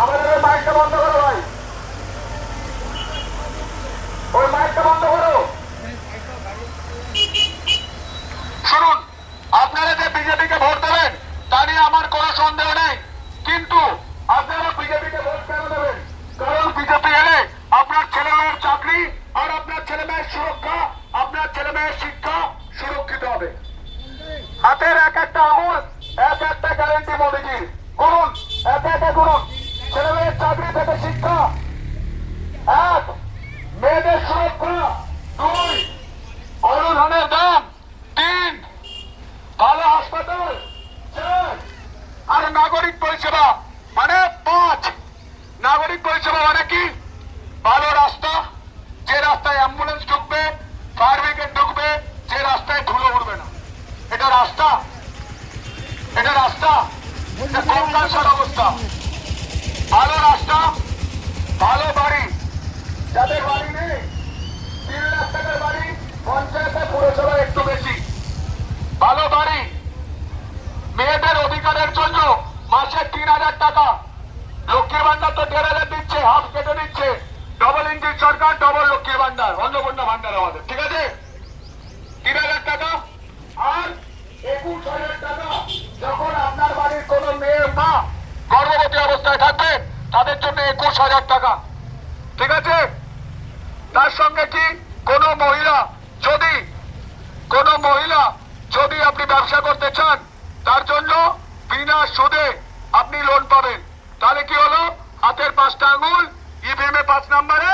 আমাদের মাইকটা বন্ধ করো ভাই, ওই মাইকটা বন্ধ করো। শুনুন, আপনারা যে বিজেপিকে ভোট দেবেন তা নিয়ে আমার কোনো সন্দেহ নেই, কিন্তু আপনারা বিজেপিকে ভোট কেন দেবেন? কারণ বিজেপি এলে আপনার ছেলে মেয়ের চাকরি আর আপনার ছেলে মেয়ের সুরক্ষা, আপনার ছেলে মেয়ের শিক্ষা সুরক্ষিত হবে। হাতের এক একটা আঙুল এক একটা গ্যারেন্টি মোদীজি। করুন, এক একটা করুন। ছেলে মেয়ের চাকরি থেকে শিক্ষা, এক মেয়েদের সুরক্ষা, দুই আলু ধানের দাম, তিন ভালো হাসপাতাল, চার আর নাগরিক পরিষেবা মানে পাঁচ। নাগরিক পরিষেবা মানে কি? ভালো রাস্তা, যে রাস্তায় অ্যাম্বুলেন্স ঢুকবে, ফায়ার ব্রিগেড ঢুকবে, যে রাস্তায় ধুলো উঠবে না। এটা রাস্তা? এটা রাস্তা? কঙ্কালসার অবস্থা। ভালো রাস্তা, ভালো বাড়ি, যাদের বাড়ি নেই 3 লাখ টাকার বাড়ি, পঞ্চায়েতে পুরসভা একটু বেশি। ভালো বাড়ি, মেয়েদের অধিকারের জন্য মাসে 3000 টাকা। লক্ষ্মীর ভান্ডার তো 1500 দিচ্ছে, হাফ কেটে দিচ্ছে। ডবল ইঞ্জিন সরকার, ডবল লক্ষ্মীর ভান্ডার, অন্নপূর্ণা ভান্ডার আমাদের, ঠিক আছে? 3000 টাকা আর 21000 টাকা যখন আপনার বাড়ির কোন মেয়ের মা গর্ভবতী অবস্থায় থাকবেন তাদের জন্য 21000 টাকা, ঠিক আছে? তার সঙ্গে কি কোনো মহিলা যদি আপনি ব্যবসা করতে চান তার জন্য বিনা সুদে আপনি লোন পাবেন। তাহলে কি হলো? হাতের 5টা আঙুল, ইভিএম 5 নম্বরে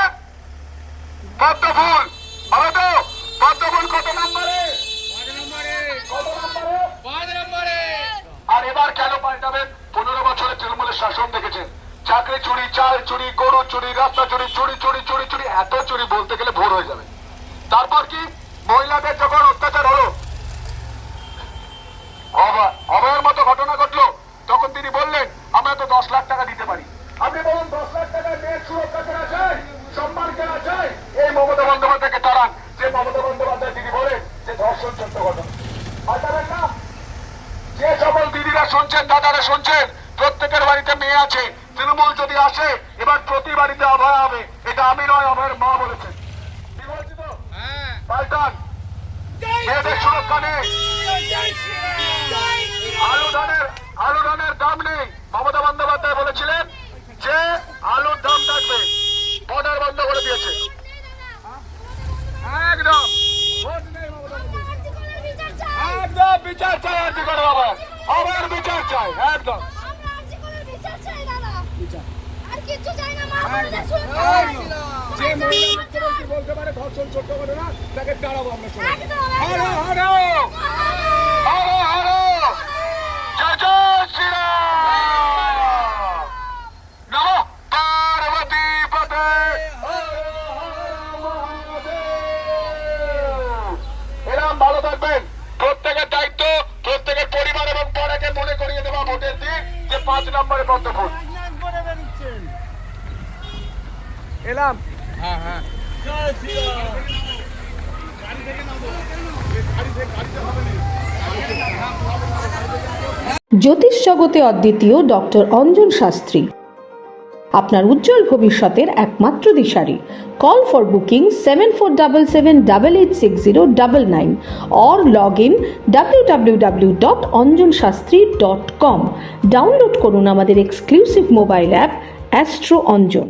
পদ্ম ফুল হবে তো? পদ্ম ফুল কত নম্বরে? 5 নম্বরে। আর এবার কেন পাল্টাবেন? 15 বছরের তৃণমূলের শাসন দেখেছেন, চাকরি চুরি, চাল চুরি, গরু চুরি, রাস্তা চুরি, চুরি চুরি চুরি চুরি, এত চুরি বলতে গেলে ভোর হয়ে যাবে। তারপর কি? মহিলাদের যখন অত্যাচার হলো, অভয়ের মতো ঘটনা ঘটলো, তখন তিনি বললেন আমরা তো 10 লাখ টাকা দিতে পারি। আপনি বলুন 10 লাখ টাকার মেয়ের সুরক্ষা কেনা চাই, সম্মান কেনা চাই? এই মমতা বন্দ্যোপাধ্যায়কে তাড়ান। যে মমতা বন্দ্যোপাধ্যায় তিনি বলেন যে ধর্ষণ ছোট্ট ঘটনা, পাল্টাবেন না? যে সকল দিদিরা শুনছেন, দাদারা শুনছেন, প্রত্যেকের বাড়িতে মেয়ে আছে। তৃণমূল যদি আসে এবার প্রতি বাড়িতে অভয় হবে। এটা আমি নয়, অভয়ের মা বলেছেন। পাল্টান, মেয়েদের সুরক্ষা নেই, আলু ধানের দাম নেই। মমতা বন্দ্যোপাধ্যায় বলেছিলেন যে আলুর দাম থাকবে, বর্ডার বন্ধ করে দিয়েছে। একদম একদম বিচার চাই, আর্জি করে আবার বিচার চাই, একদম যে মহিলা বলতে পারে ধর্ষণ ছোট্ট ঘটনা, তাকে তাড়াবো আমরা সবাই। হ্যালো হ্যালো হ্যালো হ্যালো, জয় জয় শ্রীরাম, নমো পার্বতী পতে। এরকম ভালো থাকবেন। প্রত্যেকের দায়িত্ব, প্রত্যেকের পরিবার এবং পড়াকে মনে করিয়ে দেওয়া ভোটের দিন যে 5 নম্বরে পদ্ম ফুল। এলাম। হ্যাঁ হ্যাঁ, জ্যোতিষ জগতে অদ্বিতীয় ডক্টর অঞ্জন শাস্ত্রী, আপনার উজ্জ্বল ভবিষ্যতের একমাত্র দিশারি। Call for booking 7477886099 or log in www.anjanshastri.com। Download করুন আমাদের exclusive mobile app astro Anjan.